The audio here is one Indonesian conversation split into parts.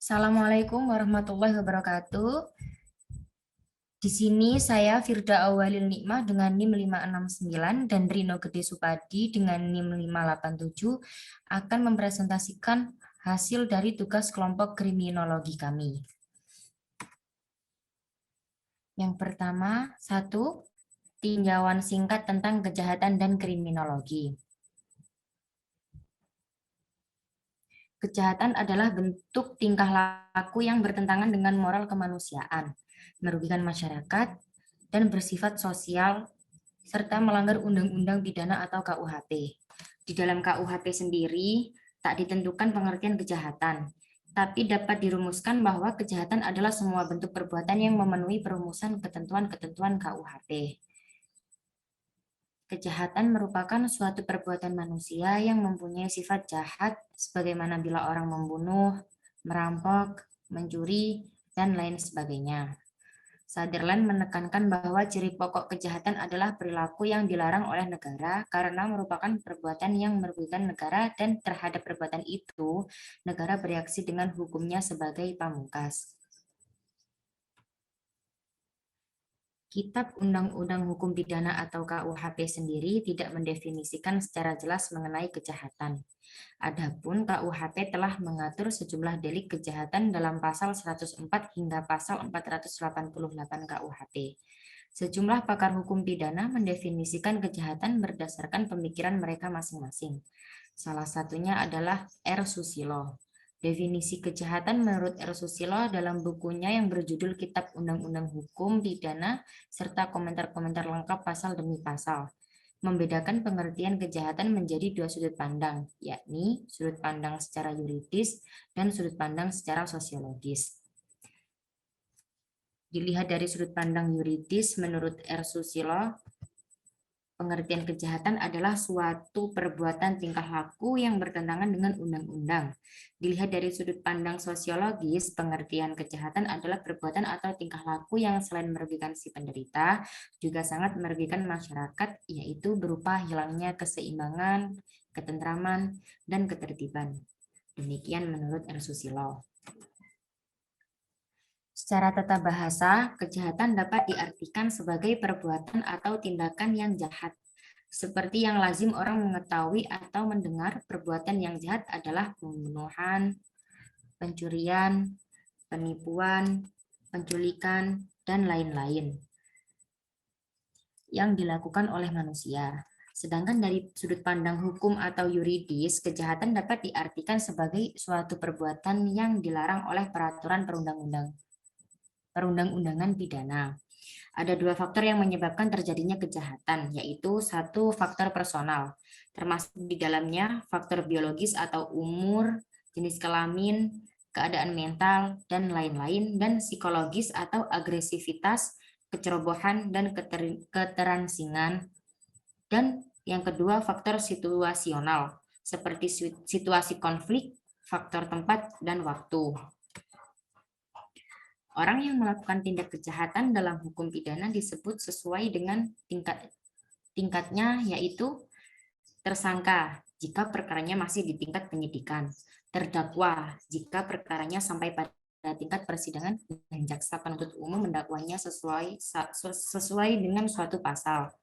Assalamualaikum warahmatullahi wabarakatuh. Di sini saya Firda Awalil Nikmah dengan NIM 569 dan Rino Gede Supadi dengan NIM 587 akan mempresentasikan hasil dari tugas kelompok kriminologi kami. Yang pertama, tinjauan singkat tentang kejahatan dan kriminologi. Kejahatan adalah bentuk tingkah laku yang bertentangan dengan moral kemanusiaan, merugikan masyarakat, dan bersifat sosial, serta melanggar undang-undang pidana atau KUHP. Di dalam KUHP sendiri, tak ditentukan pengertian kejahatan, tapi dapat dirumuskan bahwa kejahatan adalah semua bentuk perbuatan yang memenuhi perumusan ketentuan-ketentuan KUHP. Kejahatan merupakan suatu perbuatan manusia yang mempunyai sifat jahat, sebagaimana bila orang membunuh, merampok, mencuri, dan lain sebagainya. Sutherland menekankan bahwa ciri pokok kejahatan adalah perilaku yang dilarang oleh negara karena merupakan perbuatan yang merugikan negara, dan terhadap perbuatan itu, negara bereaksi dengan hukumnya sebagai pamungkas. Kitab Undang-Undang Hukum Pidana atau KUHP sendiri tidak mendefinisikan secara jelas mengenai kejahatan. Adapun KUHP telah mengatur sejumlah delik kejahatan dalam pasal 104 hingga pasal 488 KUHP. Sejumlah pakar hukum pidana mendefinisikan kejahatan berdasarkan pemikiran mereka masing-masing. Salah satunya adalah R. Susilo. Definisi kejahatan menurut R. Susilo dalam bukunya yang berjudul Kitab Undang-Undang Hukum Pidana serta komentar-komentar lengkap pasal demi pasal, membedakan pengertian kejahatan menjadi dua sudut pandang, yakni sudut pandang secara yuridis dan sudut pandang secara sosiologis. Dilihat dari sudut pandang yuridis, menurut R. Susilo, pengertian kejahatan adalah suatu perbuatan tingkah laku yang bertentangan dengan undang-undang. Dilihat dari sudut pandang sosiologis, pengertian kejahatan adalah perbuatan atau tingkah laku yang selain merugikan si penderita, juga sangat merugikan masyarakat, yaitu berupa hilangnya keseimbangan, ketentraman, dan ketertiban. Demikian menurut R. Susilo. Secara tata bahasa, kejahatan dapat diartikan sebagai perbuatan atau tindakan yang jahat. Seperti yang lazim orang mengetahui atau mendengar, perbuatan yang jahat adalah pembunuhan, pencurian, penipuan, penculikan, dan lain-lain yang dilakukan oleh manusia. Sedangkan dari sudut pandang hukum atau yuridis, kejahatan dapat diartikan sebagai suatu perbuatan yang dilarang oleh peraturan perundang-undangan pidana. Ada dua faktor yang menyebabkan terjadinya kejahatan, yaitu satu faktor personal, termasuk di dalamnya faktor biologis atau umur, jenis kelamin, keadaan mental, dan lain-lain, dan psikologis atau agresivitas, kecerobohan, dan keteransingan. Dan yang kedua faktor situasional, seperti situasi konflik, faktor tempat, dan waktu. Orang yang melakukan tindak kejahatan dalam hukum pidana disebut sesuai dengan tingkatnya, yaitu tersangka jika perkaranya masih di tingkat penyidikan, terdakwa jika perkaranya sampai pada tingkat persidangan dan jaksa penuntut umum mendakwanya sesuai dengan suatu pasal,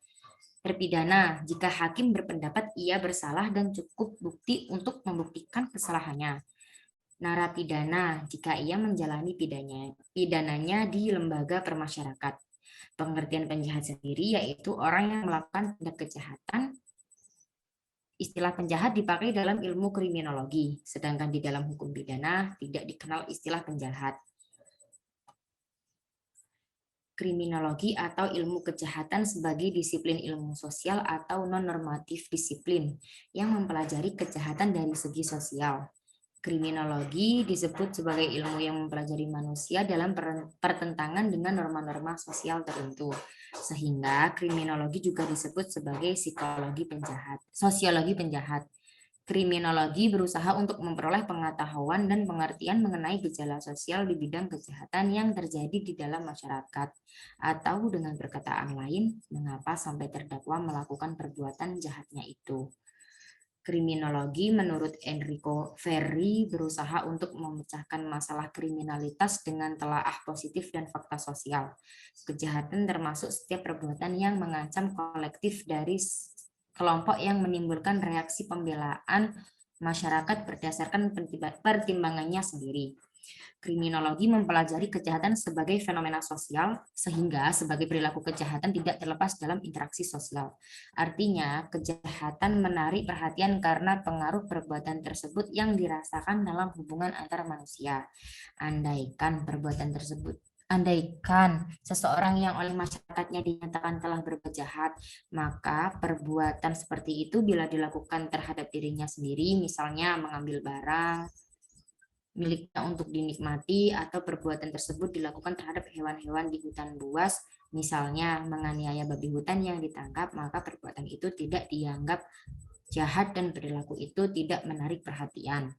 terpidana jika hakim berpendapat ia bersalah dan cukup bukti untuk membuktikan kesalahannya, narapidana jika ia menjalani pidananya di lembaga permasyarakat. Pengertian penjahat sendiri yaitu orang yang melakukan tindak kejahatan. Istilah penjahat dipakai dalam ilmu kriminologi, sedangkan di dalam hukum pidana tidak dikenal istilah penjahat. Kriminologi atau ilmu kejahatan sebagai disiplin ilmu sosial atau non-normatif disiplin yang mempelajari kejahatan dari segi sosial. Kriminologi disebut sebagai ilmu yang mempelajari manusia dalam pertentangan dengan norma-norma sosial tertentu. Sehingga kriminologi juga disebut sebagai sosiologi penjahat. Kriminologi berusaha untuk memperoleh pengetahuan dan pengertian mengenai gejala sosial di bidang kejahatan yang terjadi di dalam masyarakat. Atau dengan perkataan lain, mengapa sampai terdakwa melakukan perbuatan jahatnya itu. Kriminologi menurut Enrico Ferri berusaha untuk memecahkan masalah kriminalitas dengan telaah positif dan fakta sosial. Kejahatan termasuk setiap perbuatan yang mengancam kolektif dari kelompok yang menimbulkan reaksi pembelaan masyarakat berdasarkan pertimbangannya sendiri. Kriminologi mempelajari kejahatan sebagai fenomena sosial, sehingga sebagai perilaku kejahatan tidak terlepas dalam interaksi sosial. Artinya, kejahatan menarik perhatian karena pengaruh perbuatan tersebut yang dirasakan dalam hubungan antar manusia. Andaikan seseorang yang oleh masyarakatnya dinyatakan telah berbuat jahat, maka perbuatan seperti itu bila dilakukan terhadap dirinya sendiri, misalnya mengambil barang miliknya untuk dinikmati, atau perbuatan tersebut dilakukan terhadap hewan-hewan di hutan buas, misalnya menganiaya babi hutan yang ditangkap, maka perbuatan itu tidak dianggap jahat dan perilaku itu tidak menarik perhatian.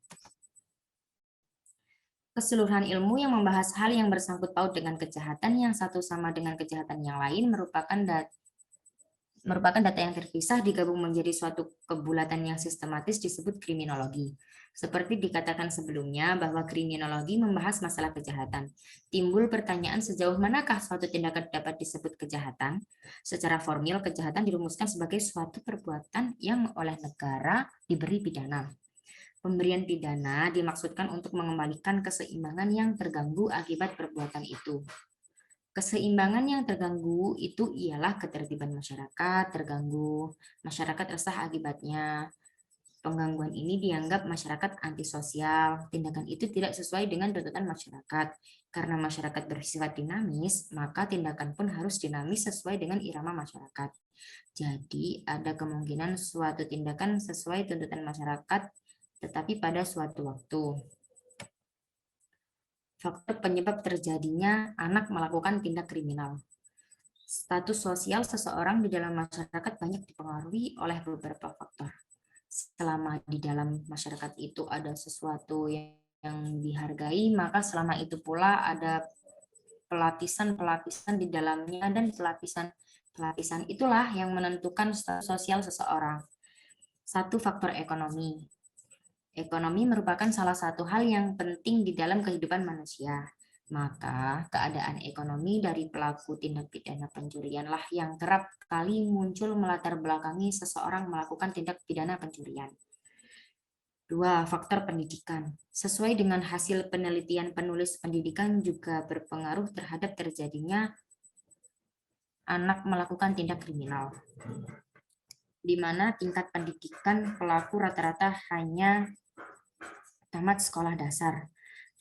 Keseluruhan ilmu yang membahas hal yang bersangkut paut dengan kejahatan yang satu sama dengan kejahatan yang lain merupakan data yang terpisah digabung menjadi suatu kebulatan yang sistematis disebut kriminologi. Seperti dikatakan sebelumnya bahwa kriminologi membahas masalah kejahatan. Timbul pertanyaan sejauh manakah suatu tindakan dapat disebut kejahatan? Secara formil, kejahatan dirumuskan sebagai suatu perbuatan yang oleh negara diberi pidana. Pemberian pidana dimaksudkan untuk mengembalikan keseimbangan yang terganggu akibat perbuatan itu. Keseimbangan yang terganggu itu ialah ketertiban masyarakat terganggu, masyarakat resah akibatnya. Penggangguan ini dianggap masyarakat antisosial. Tindakan itu tidak sesuai dengan tuntutan masyarakat. Karena masyarakat bersifat dinamis, maka tindakan pun harus dinamis sesuai dengan irama masyarakat. Jadi, ada kemungkinan suatu tindakan sesuai tuntutan masyarakat, tetapi pada suatu waktu. Faktor penyebab terjadinya anak melakukan tindak kriminal. Status sosial seseorang di dalam masyarakat banyak dipengaruhi oleh beberapa faktor. Selama di dalam masyarakat itu ada sesuatu yang dihargai, maka selama itu pula ada pelapisan-pelapisan di dalamnya, dan pelapisan itulah yang menentukan status sosial seseorang. Satu, faktor ekonomi. Ekonomi merupakan salah satu hal yang penting di dalam kehidupan manusia. Maka keadaan ekonomi dari pelaku tindak pidana pencurianlah yang kerap kali muncul melatar belakangi seseorang melakukan tindak pidana pencurian. 2. Faktor pendidikan. Sesuai dengan hasil penelitian penulis, pendidikan juga berpengaruh terhadap terjadinya anak melakukan tindak kriminal, di mana tingkat pendidikan pelaku rata-rata hanya tamat sekolah dasar.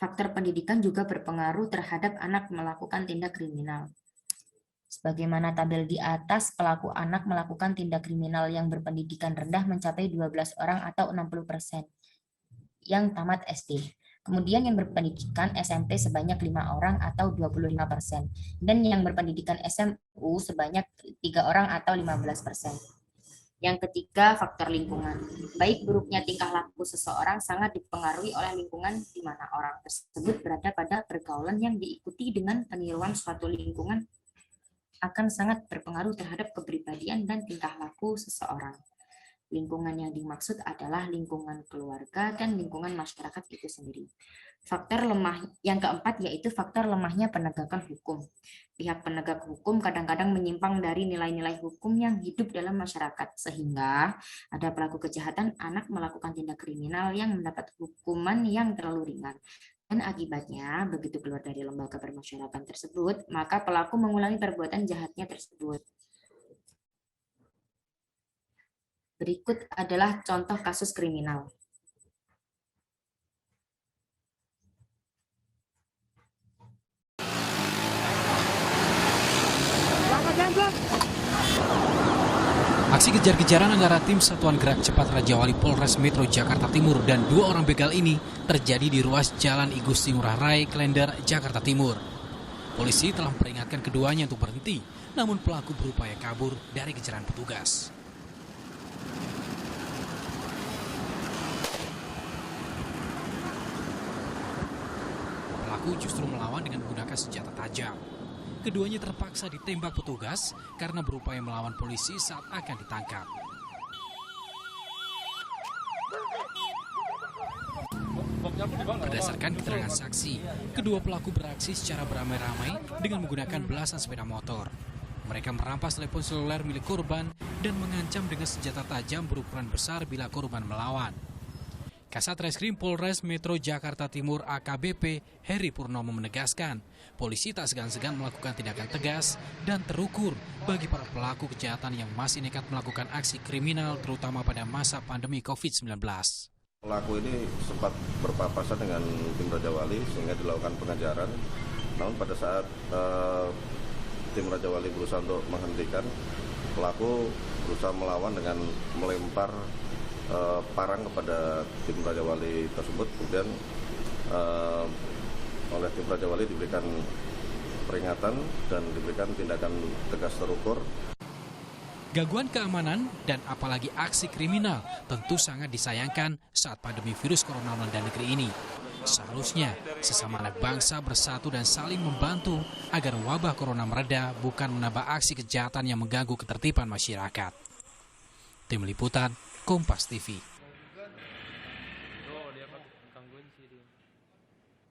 Faktor pendidikan juga berpengaruh terhadap anak melakukan tindak kriminal. Sebagaimana tabel di atas, pelaku anak melakukan tindak kriminal yang berpendidikan rendah mencapai 12 orang atau 60% yang tamat SD. Kemudian yang berpendidikan SMP sebanyak 5 orang atau 25%. Dan yang berpendidikan SMU sebanyak 3 orang atau 15%. Yang ketiga, faktor lingkungan. Baik buruknya tingkah laku seseorang sangat dipengaruhi oleh lingkungan di mana orang tersebut berada. Pada pergaulan yang diikuti dengan peniruan suatu lingkungan akan sangat berpengaruh terhadap kepribadian dan tingkah laku seseorang. Lingkungan yang dimaksud adalah lingkungan keluarga dan lingkungan masyarakat itu sendiri. Faktor lemah yang keempat yaitu faktor lemahnya penegakan hukum. Pihak penegak hukum kadang-kadang menyimpang dari nilai-nilai hukum yang hidup dalam masyarakat, sehingga ada pelaku kejahatan anak melakukan tindak kriminal yang mendapat hukuman yang terlalu ringan. Dan akibatnya, begitu keluar dari lembaga permasyarakatan tersebut, maka pelaku mengulangi perbuatan jahatnya tersebut. Berikut adalah contoh kasus kriminal. Aksi kejar-kejaran antara tim Satuan Gerak Cepat Raja Wali Polres Metro Jakarta Timur dan 2 orang begal ini terjadi di ruas Jalan I Gusti Ngurah Rai, Klender, Jakarta Timur. Polisi telah memperingatkan keduanya untuk berhenti, namun pelaku berupaya kabur dari kejaran petugas. Pelaku justru melawan dengan menggunakan senjata tajam. Keduanya terpaksa ditembak petugas karena berupaya melawan polisi saat akan ditangkap. Berdasarkan keterangan saksi, kedua pelaku beraksi secara beramai-ramai dengan menggunakan belasan sepeda motor. Mereka merampas telepon seluler milik korban dan mengancam dengan senjata tajam berukuran besar bila korban melawan. Kasat Reskrim Polres Metro Jakarta Timur AKBP Heri Purnomo menegaskan, polisi tak segan-segan melakukan tindakan tegas dan terukur bagi para pelaku kejahatan yang masih nekat melakukan aksi kriminal terutama pada masa pandemi COVID-19. Pelaku ini sempat berpapasan dengan tim Raja Wali sehingga dilakukan pengejaran. Namun pada saat tim Raja Wali berusaha untuk menghentikan, pelaku berusaha melawan dengan melempar parang kepada tim Raja Wali tersebut. Kemudian oleh tim Raja Wali diberikan peringatan dan diberikan tindakan tegas terukur. Gangguan keamanan dan apalagi aksi kriminal tentu sangat disayangkan saat pandemi virus corona melanda negeri ini. Seharusnya sesama anak bangsa bersatu dan saling membantu agar wabah corona mereda, bukan menambah aksi kejahatan yang mengganggu ketertiban masyarakat. Tim Liputan, Kompas TV.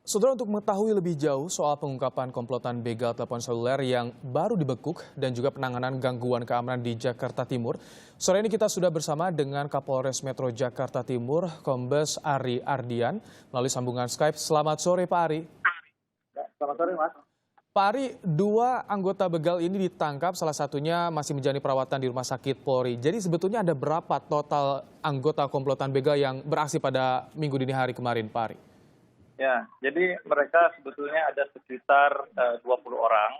Saudara, untuk mengetahui lebih jauh soal pengungkapan komplotan begal telepon seluler yang baru dibekuk dan juga penanganan gangguan keamanan di Jakarta Timur, sore ini kita sudah bersama dengan Kapolres Metro Jakarta Timur, Kombes Ari Ardian, melalui sambungan Skype. Selamat sore, Pak Ari. Selamat sore, Mas. Pak Ari, dua anggota begal ini ditangkap, salah satunya masih menjalani perawatan di Rumah Sakit Polri. Jadi sebetulnya ada berapa total anggota komplotan begal yang beraksi pada minggu dini hari kemarin, Pak Ari? Ya, jadi mereka sebetulnya ada sekitar 20 orang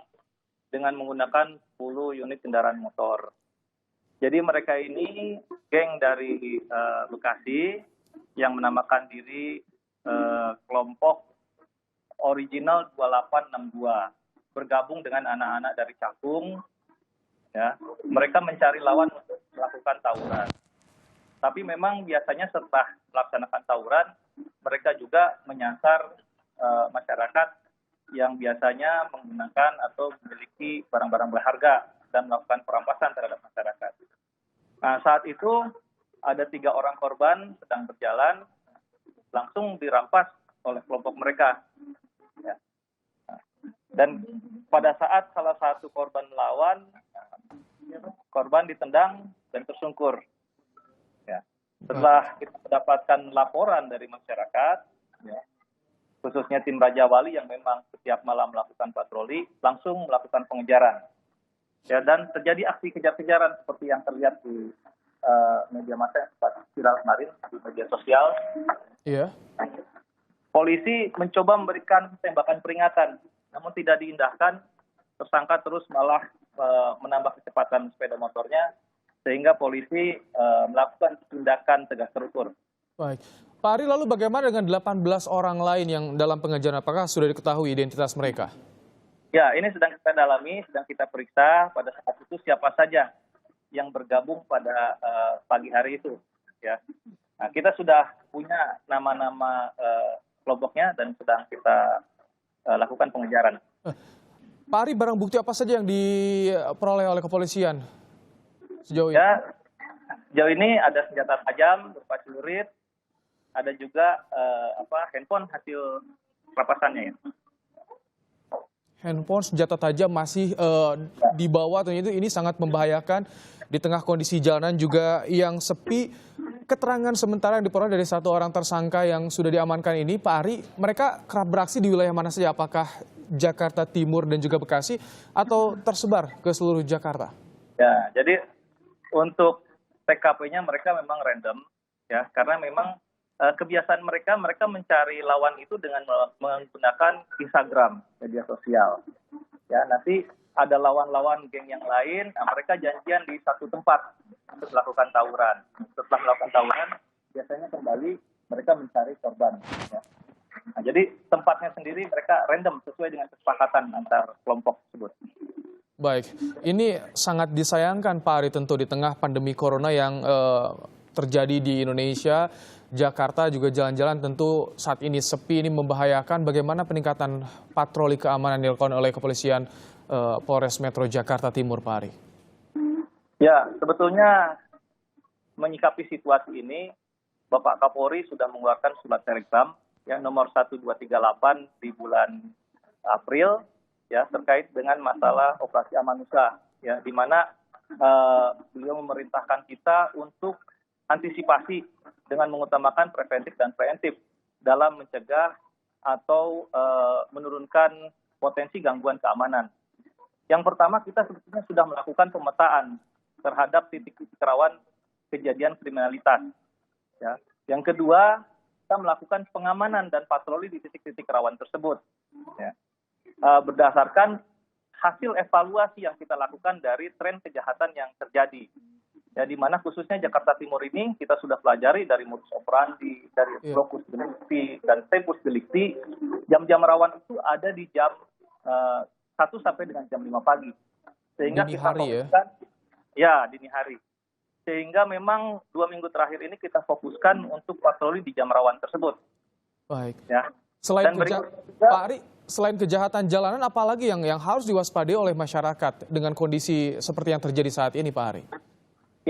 dengan menggunakan 10 unit kendaraan motor. Jadi mereka ini geng dari Bekasi yang menamakan diri kelompok original 2862, bergabung dengan anak-anak dari Cakung. Ya, mereka mencari lawan untuk melakukan tawuran. Tapi memang biasanya setelah melaksanakan tawuran, mereka juga menyasar masyarakat yang biasanya menggunakan atau memiliki barang-barang berharga dan melakukan perampasan terhadap masyarakat. Nah, saat itu ada 3 orang korban sedang berjalan, langsung dirampas oleh kelompok mereka. Ya. Dan pada saat salah satu korban melawan, korban ditendang dan tersungkur. Setelah kita mendapatkan laporan dari masyarakat, ya, khususnya tim Raja Wali yang memang setiap malam melakukan patroli, langsung melakukan pengejaran. Ya, dan terjadi aksi kejar-kejaran seperti yang terlihat di media massa yang sempat viral kemarin di media sosial. Iya. Polisi mencoba memberikan tembakan peringatan, namun tidak diindahkan. Tersangka terus malah menambah kecepatan sepeda motornya, sehingga polisi melakukan tindakan tegas terukur. Baik. Pak Ari, lalu bagaimana dengan 18 orang lain yang dalam pengejaran? Apakah sudah diketahui identitas mereka? Ya, ini sedang kita dalami, sedang kita periksa pada saat itu siapa saja yang bergabung pada pagi hari itu. Ya, nah, kita sudah punya nama-nama kelompoknya dan sedang kita lakukan pengejaran. Pak Ari, barang bukti apa saja yang diperoleh oleh kepolisian sejauh ini? Ya, sejauh ini ada senjata tajam berupa celurit, ada juga handphone hasil rampasannya. Ya. Handphone, senjata tajam masih dibawa, ternyata ini sangat membahayakan di tengah kondisi jalanan juga yang sepi. Keterangan sementara yang diperoleh dari 1 orang tersangka yang sudah diamankan ini, Pak Ari, mereka kerap beraksi di wilayah mana saja? Apakah Jakarta Timur dan juga Bekasi atau tersebar ke seluruh Jakarta? Ya, jadi untuk TKP-nya mereka memang random, ya, karena memang kebiasaan mereka mencari lawan itu dengan menggunakan Instagram, media sosial. Ya, nanti ada lawan-lawan geng yang lain, nah mereka janjian di satu tempat untuk melakukan tawuran. Setelah melakukan tawuran, biasanya kembali mereka mencari korban. Ya. Nah, jadi tempatnya sendiri mereka random sesuai dengan kesepakatan antar kelompok tersebut. Baik, ini sangat disayangkan Pak Ari tentu di tengah pandemi corona yang terjadi di Indonesia. Jakarta juga jalan-jalan tentu saat ini sepi, ini membahayakan. Bagaimana peningkatan patroli keamanan dilakukan oleh kepolisian Polres Metro Jakarta Timur, Pak Ari? Ya, sebetulnya menyikapi situasi ini, Bapak Kapolri sudah mengeluarkan surat telegram ya nomor 1238 di bulan April ya terkait dengan masalah operasi Amanusa ya di mana beliau memerintahkan kita untuk antisipasi dengan mengutamakan preventif dan preemptif dalam mencegah atau menurunkan potensi gangguan keamanan. Yang pertama kita sebetulnya sudah melakukan pemetaan terhadap titik-titik rawan kejadian kriminalitas. Ya. Yang kedua, kita melakukan pengamanan dan patroli di titik-titik rawan tersebut. Ya. Berdasarkan hasil evaluasi yang kita lakukan dari tren kejahatan yang terjadi. Ya, di mana khususnya Jakarta Timur ini kita sudah pelajari dari modus operandi, dari locus delicti dan tempus delicti. Jam-jam rawan itu ada di jam 1 sampai dengan jam 5 pagi. Sehingga Dini kita hari fokuskan, ya dini hari. Sehingga memang 2 minggu terakhir ini kita fokuskan untuk patroli di jam rawan tersebut. Baik. Ya. Selain Dan berikutnya Pak Ari, selain kejahatan jalanan, apalagi yang harus diwaspadai oleh masyarakat dengan kondisi seperti yang terjadi saat ini, Pak Ari?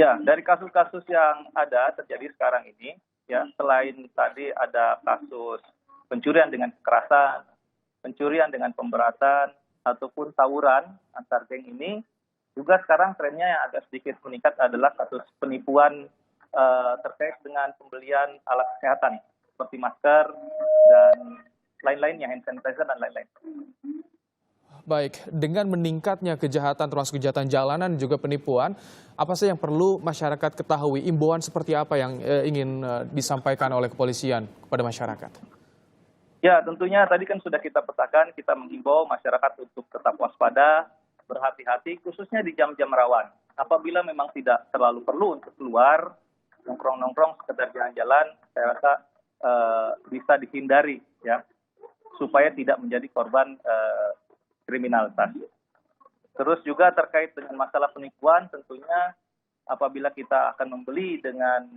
ya dari kasus-kasus yang ada terjadi sekarang ini, ya selain tadi ada kasus pencurian dengan kekerasan, pencurian dengan pemberatan, ataupun tawuran antar geng ini, juga sekarang trennya yang agak sedikit meningkat adalah kasus penipuan terkait dengan pembelian alat kesehatan seperti masker dan lain-lainnya, hand sanitizer dan lain-lain. Baik, dengan meningkatnya kejahatan termasuk kejahatan jalanan juga penipuan, apa sih yang perlu masyarakat ketahui? Imbauan seperti apa yang ingin disampaikan oleh kepolisian kepada masyarakat? Ya, tentunya tadi kan sudah kita petakan, kita menghimbau masyarakat untuk tetap waspada, berhati-hati, khususnya di jam-jam rawan. Apabila memang tidak terlalu perlu untuk keluar, nongkrong-nongkrong, sekedar jalan-jalan, saya rasa bisa dihindari, ya, supaya tidak menjadi korban kriminalitas. Terus juga terkait dengan masalah penipuan, tentunya apabila kita akan membeli dengan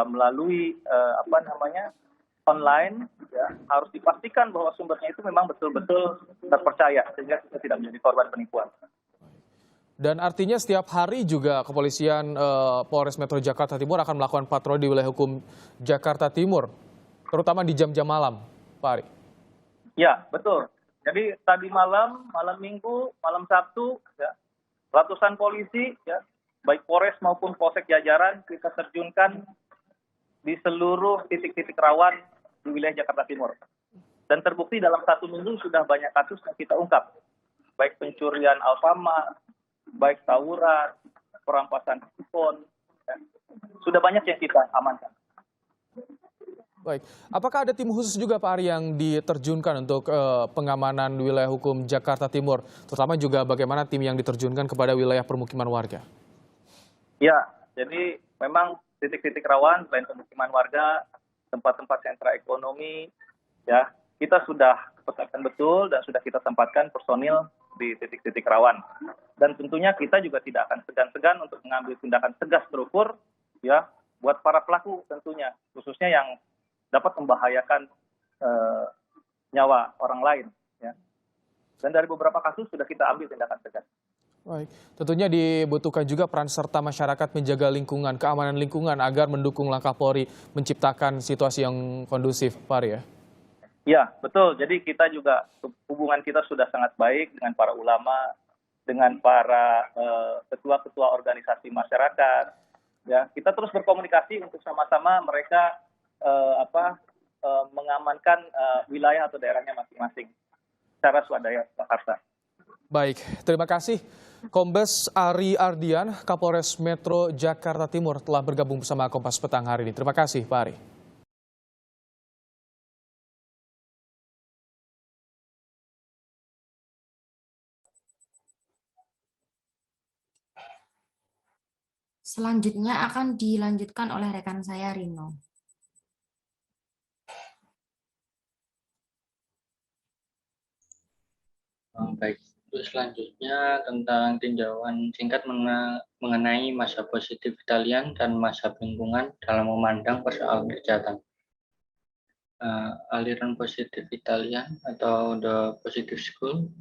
melalui online, ya, harus dipastikan bahwa sumbernya itu memang betul-betul terpercaya sehingga kita tidak menjadi korban penipuan. Dan artinya setiap hari juga kepolisian Polres Metro Jakarta Timur akan melakukan patroli di wilayah hukum Jakarta Timur, terutama di jam-jam malam, Pak Ari. Ya, betul. Jadi tadi malam Minggu, malam Sabtu, ya, ratusan polisi, ya, baik Polres maupun Polsek jajaran kita terjunkan di seluruh titik-titik rawan di wilayah Jakarta Timur. Dan terbukti dalam 1 minggu sudah banyak kasus yang kita ungkap. Baik pencurian Alfamart, baik tawuran, perampasan handphone, ya. Sudah banyak yang kita amankan. Baik, apakah ada tim khusus juga Pak Ari yang diterjunkan untuk pengamanan wilayah hukum Jakarta Timur, terutama juga bagaimana tim yang diterjunkan kepada wilayah permukiman warga? Ya, jadi memang titik-titik rawan selain pemukiman warga, tempat-tempat sentra ekonomi, ya kita sudah petakan betul dan sudah kita tempatkan personil di titik-titik rawan. Dan tentunya kita juga tidak akan segan-segan untuk mengambil tindakan tegas terukur, ya, buat para pelaku tentunya, khususnya yang dapat membahayakan nyawa orang lain, ya. Dan dari beberapa kasus sudah kita ambil tindakan tegas. Baik, tentunya dibutuhkan juga peran serta masyarakat menjaga lingkungan, keamanan lingkungan agar mendukung langkah Polri menciptakan situasi yang kondusif, Pak Ari, ya? Ya, betul. Jadi kita juga, hubungan kita sudah sangat baik dengan para ulama, dengan para ketua-ketua organisasi masyarakat. Ya, kita terus berkomunikasi untuk sama-sama mereka mengamankan wilayah atau daerahnya masing-masing secara swadaya Jakarta. Baik, terima kasih Kombes Ari Ardian, Kapolres Metro Jakarta Timur telah bergabung bersama Kompas Petang hari ini. Terima kasih Pak Ari. Selanjutnya akan dilanjutkan oleh rekan saya Rino. Baik, untuk selanjutnya tentang tinjauan singkat mengenai masa positif Italian dan masa lingkungan dalam memandang persoalan kejahatan. Aliran positif Italian atau The Positive School,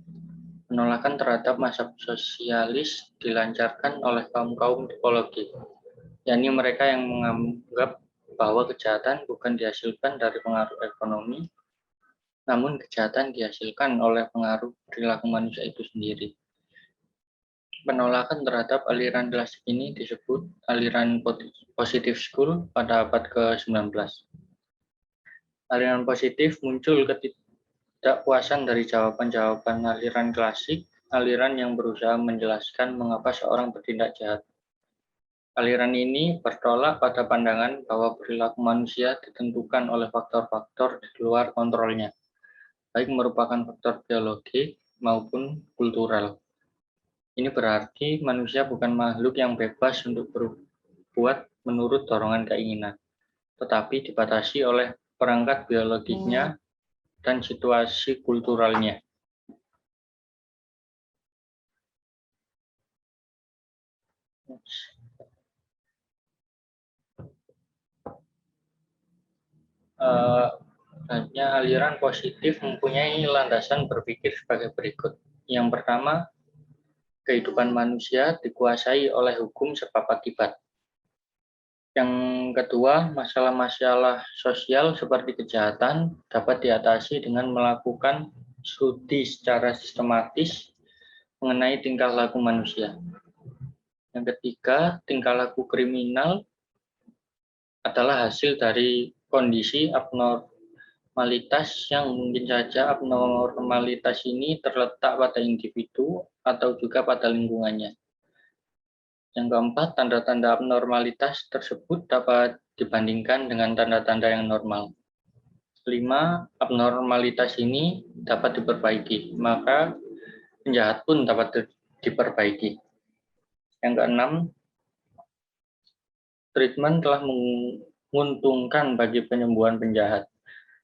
penolakan terhadap masa sosialis dilancarkan oleh kaum-kaum tipologi, yakni mereka yang menganggap bahwa kejahatan bukan dihasilkan dari pengaruh ekonomi, namun kejahatan dihasilkan oleh pengaruh perilaku manusia itu sendiri. Penolakan terhadap aliran klasik ini disebut aliran positive school pada abad ke-19. Aliran positif muncul ketidakpuasan dari jawaban-jawaban aliran klasik, aliran yang berusaha menjelaskan mengapa seorang bertindak jahat. Aliran ini bertolak pada pandangan bahwa perilaku manusia ditentukan oleh faktor-faktor di luar kontrolnya, baik merupakan faktor biologi maupun kultural. Ini berarti manusia bukan makhluk yang bebas untuk berbuat menurut dorongan keinginan, tetapi dibatasi oleh perangkat biologisnya dan situasi kulturalnya. Aliran positif mempunyai landasan berpikir sebagai berikut. Yang pertama, kehidupan manusia dikuasai oleh hukum sebab akibat. Yang kedua, masalah-masalah sosial seperti kejahatan dapat diatasi dengan melakukan studi secara sistematis mengenai tingkah laku manusia. Yang ketiga, tingkah laku kriminal adalah hasil dari kondisi abnormalitas yang mungkin saja abnormalitas ini terletak pada individu atau juga pada lingkungannya. Yang keempat, tanda-tanda abnormalitas tersebut dapat dibandingkan dengan tanda-tanda yang normal. 5. Abnormalitas ini dapat diperbaiki, maka penjahat pun dapat diperbaiki. Yang keenam, treatment telah menguntungkan bagi penyembuhan penjahat,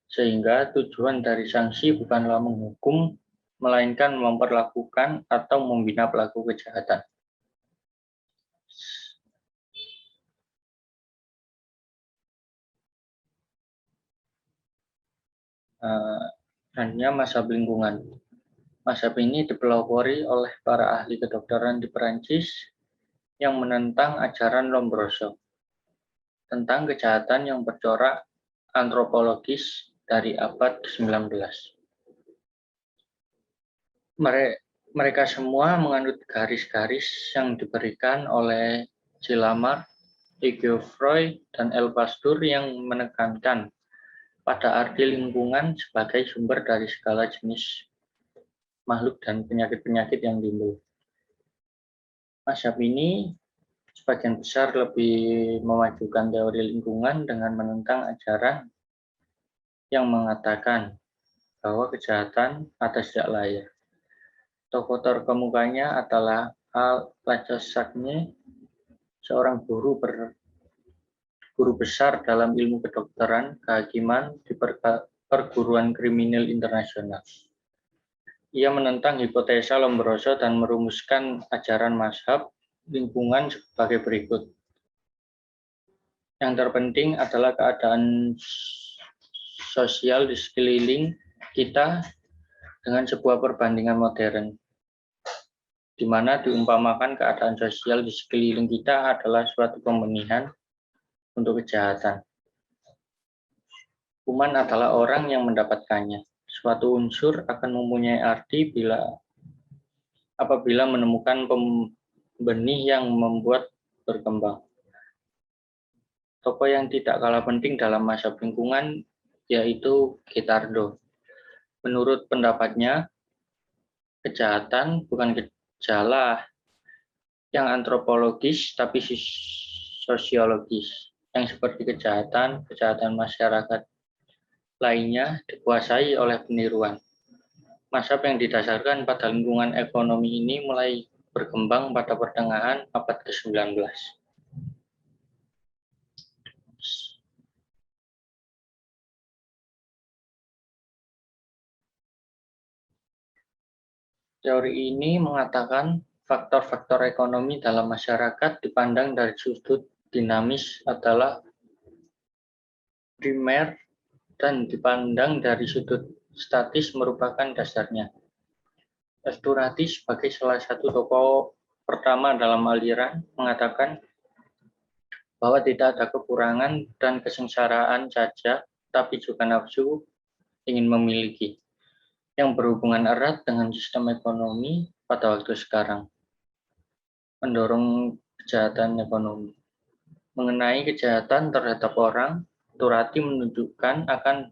sehingga tujuan dari sanksi bukanlah menghukum, melainkan memperlakukan atau membina pelaku kejahatan. Hanya mazhab lingkungan. Mazhab ini dipelopori oleh para ahli kedokteran di Perancis yang menentang ajaran Lombroso tentang kejahatan yang bercorak antropologis dari abad ke-19. Mereka semua menganut garis-garis yang diberikan oleh Gillamard, Geoffroy, dan L. Pasteur yang menekankan pada arti lingkungan sebagai sumber dari segala jenis makhluk dan penyakit-penyakit yang timbul. Mazhab ini sebagian besar lebih memajukan teori lingkungan dengan menentang ajaran yang mengatakan bahwa kejahatan ada sejak lahir. Tokoh terkemukanya adalah Al-Lachasagne, seorang guru besar dalam ilmu kedokteran kehakiman di perguruan kriminal internasional. Ia menentang hipotesa Lombroso dan merumuskan ajaran mazhab lingkungan sebagai berikut. Yang terpenting adalah keadaan sosial di sekeliling kita dengan sebuah perbandingan modern, di mana diumpamakan keadaan sosial di sekeliling kita adalah suatu pembenihan untuk kejahatan. Kuman adalah orang yang mendapatkannya. Suatu unsur akan mempunyai arti apabila menemukan benih yang membuat berkembang. Tokoh yang tidak kalah penting dalam mazhab lingkungan yaitu Guittardo. Menurut pendapatnya, kejahatan bukan gejala yang antropologis tapi sosiologis, yang seperti kejahatan masyarakat lainnya dikuasai oleh peniruan. Mazhab yang didasarkan pada lingkungan ekonomi ini mulai berkembang pada pertengahan abad ke-19. Teori ini mengatakan faktor-faktor ekonomi dalam masyarakat dipandang dari sudut dinamis adalah primer dan dipandang dari sudut statis merupakan dasarnya. Esturati sebagai salah satu tokoh pertama dalam aliran mengatakan bahwa tidak ada kekurangan dan kesengsaraan saja, tapi juga nafsu ingin memiliki, yang berhubungan erat dengan sistem ekonomi pada waktu sekarang, mendorong kejahatan ekonomi. Mengenai kejahatan terhadap orang, Turati menunjukkan akan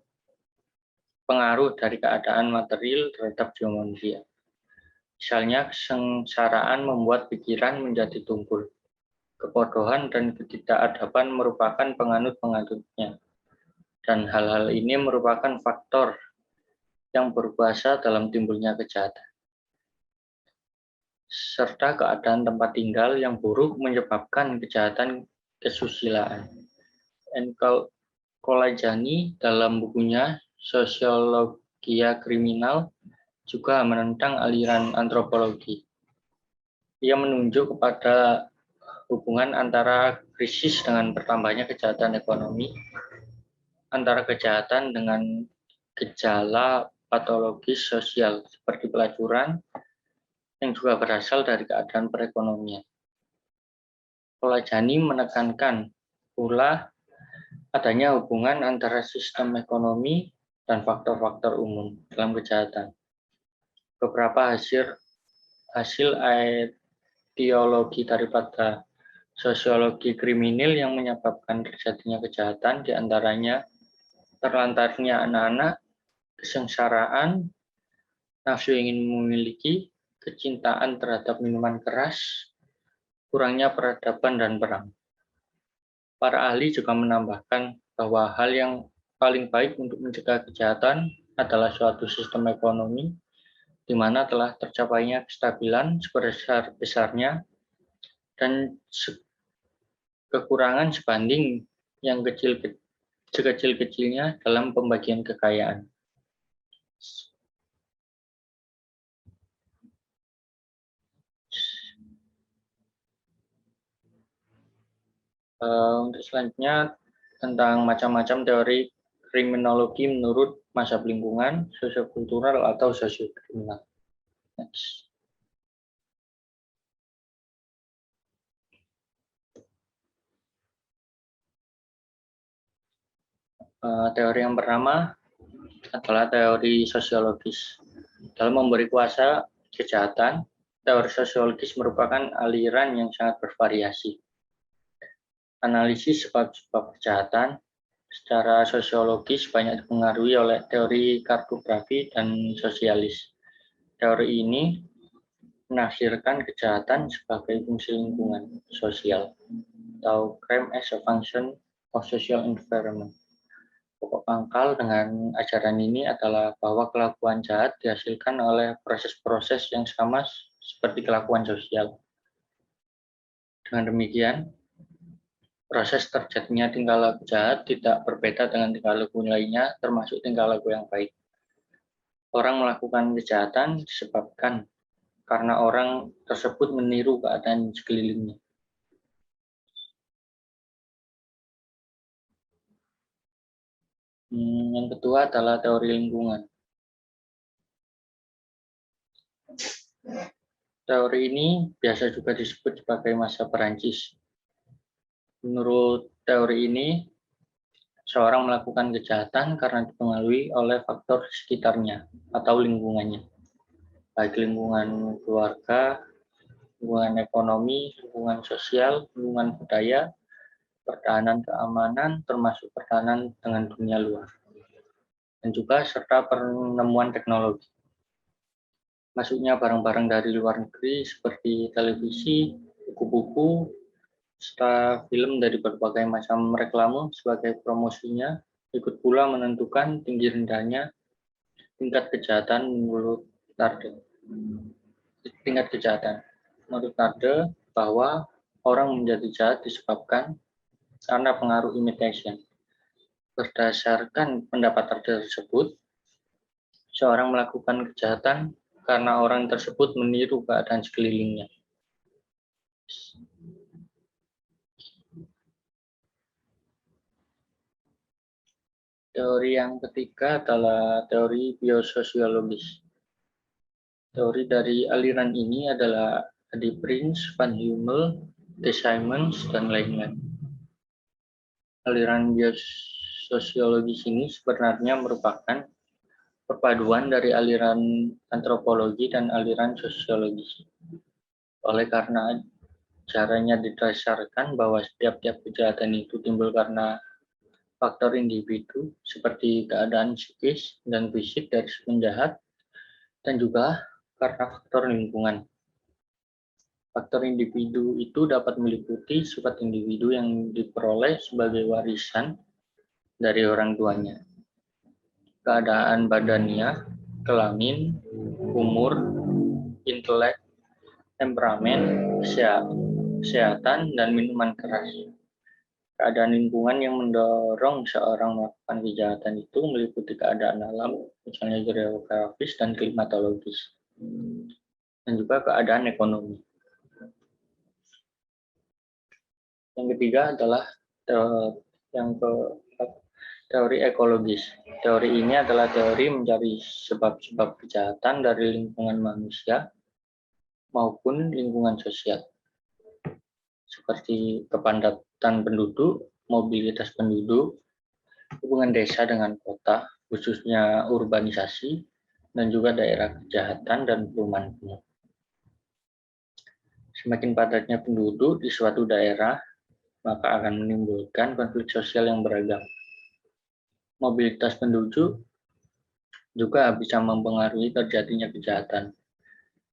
pengaruh dari keadaan material terhadap jiwa manusia. Misalnya, kesengsaraan membuat pikiran menjadi tumpul. Kebodohan dan ketidakadaban merupakan penganut-penganutnya. Dan hal-hal ini merupakan faktor yang berkuasa dalam timbulnya kejahatan. Serta keadaan tempat tinggal yang buruk menyebabkan kejahatan kesusilaan. Kolajani dalam bukunya Sosiologia Kriminal juga menentang aliran antropologi. Ia menunjuk kepada hubungan antara krisis dengan bertambahnya kejahatan ekonomi, antara kejahatan dengan gejala patologis sosial seperti pelacuran yang juga berasal dari keadaan perekonomian. Kolajani menekankan pula adanya hubungan antara sistem ekonomi dan faktor-faktor umum dalam kejahatan. Beberapa hasil etiologi daripada sosiologi kriminal yang menyebabkan terjadinya kejahatan, diantaranya terlantarnya anak-anak, kesengsaraan, nafsu ingin memiliki, kecintaan terhadap minuman keras, kurangnya peradaban dan perang. Para ahli juga menambahkan bahwa hal yang paling baik untuk mencegah kejahatan adalah suatu sistem ekonomi di mana telah tercapainya kestabilan sebesar-besarnya dan kekurangan sebanding yang sekecil-kecilnya dalam pembagian kekayaan. Untuk selanjutnya tentang macam-macam teori kriminologi menurut mazhab lingkungan, sosiokultural atau sosiokriminal. Next. Teori yang pertama adalah teori sosiologis. Dalam memberi kuasa kejahatan, teori sosiologis merupakan aliran yang sangat bervariasi. Analisis sebab-sebab kejahatan secara sosiologis banyak dipengaruhi oleh teori kartografi dan sosialis. Teori ini menafsirkan kejahatan sebagai fungsi lingkungan sosial atau crime as a function of social environment. Pokok pangkal dengan ajaran ini adalah bahwa kelakuan jahat dihasilkan oleh proses-proses yang sama seperti kelakuan sosial. Dengan demikian, proses terjadinya tingkah laku jahat tidak berbeda dengan tingkah laku lainnya, termasuk tingkah laku yang baik. Orang melakukan kejahatan disebabkan karena orang tersebut meniru keadaan sekelilingnya. Yang kedua adalah teori lingkungan. Teori ini biasa juga disebut sebagai masa Perancis. Menurut teori ini, seorang melakukan kejahatan karena dipengaruhi oleh faktor sekitarnya atau lingkungannya, baik lingkungan keluarga, lingkungan ekonomi, lingkungan sosial, lingkungan budaya, pertahanan keamanan, termasuk pertahanan dengan dunia luar, dan juga serta penemuan teknologi. Masuknya barang-barang dari luar negeri seperti televisi, buku-buku, serta film dari berbagai macam reklame sebagai promosinya, ikut pula menentukan tinggi rendahnya tingkat kejahatan menurut Tarde. Tingkat kejahatan menurut Tarde bahwa orang menjadi jahat disebabkan karena pengaruh imitation. Berdasarkan pendapat Tarde tersebut, seorang melakukan kejahatan karena orang tersebut meniru keadaan sekelilingnya. Teori yang ketiga adalah teori biososiologis. Teori dari aliran ini adalah Adi Prince, Van Hummel, De Simons, dan lain-lain. Aliran biososiologis ini sebenarnya merupakan perpaduan dari aliran antropologi dan aliran sosiologis. Oleh karena caranya didasarkan bahwa setiap kejahatan itu timbul karena faktor individu seperti keadaan psikis dan fisik dari si penjahat dan juga karena faktor lingkungan. Faktor individu itu dapat meliputi sifat individu yang diperoleh sebagai warisan dari orang tuanya, keadaan badania, kelamin, umur, intelek, temperamen, kesehatan, dan minuman keras. Keadaan lingkungan yang mendorong seorang melakukan kejahatan itu meliputi keadaan alam, misalnya geografis dan klimatologis, dan juga keadaan ekonomi. Yang ketiga adalah teori ekologis. Teori ini adalah teori mencari sebab-sebab kejahatan dari lingkungan manusia maupun lingkungan sosial, seperti kepadatan penduduk, mobilitas penduduk, hubungan desa dengan kota, khususnya urbanisasi, dan juga daerah kejahatan dan perumahan kumuh. Semakin padatnya penduduk di suatu daerah, maka akan menimbulkan konflik sosial yang beragam. Mobilitas penduduk juga bisa mempengaruhi terjadinya kejahatan.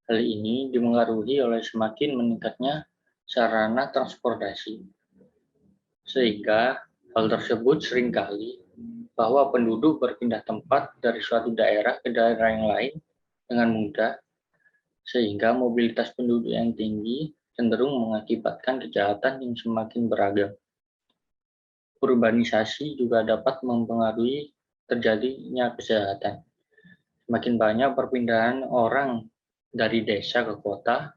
Hal ini dipengaruhi oleh semakin meningkatnya sarana transportasi. Sehingga hal tersebut seringkali bahwa penduduk berpindah tempat dari suatu daerah ke daerah yang lain dengan mudah, sehingga mobilitas penduduk yang tinggi cenderung mengakibatkan kejahatan yang semakin beragam. Urbanisasi juga dapat mempengaruhi terjadinya kejahatan. Semakin banyak perpindahan orang dari desa ke kota,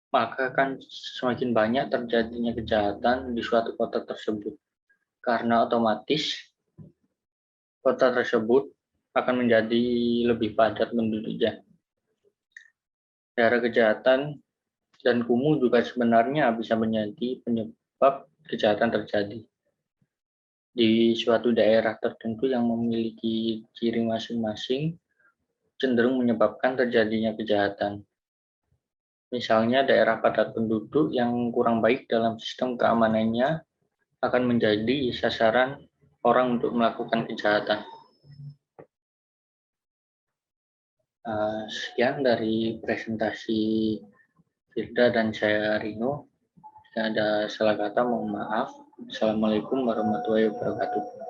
maka akan semakin banyak terjadinya kejahatan di suatu kota tersebut. Karena otomatis kota tersebut akan menjadi lebih padat penduduknya. Daerah kejahatan dan kumuh juga sebenarnya bisa menjadi penyebab kejahatan terjadi. Di suatu daerah tertentu yang memiliki ciri masing-masing cenderung menyebabkan terjadinya kejahatan. Misalnya daerah padat penduduk yang kurang baik dalam sistem keamanannya akan menjadi sasaran orang untuk melakukan kejahatan. Sekian dari presentasi Firda dan saya Rino. Jika ada salah kata mohon maaf. Assalamualaikum warahmatullahi wabarakatuh.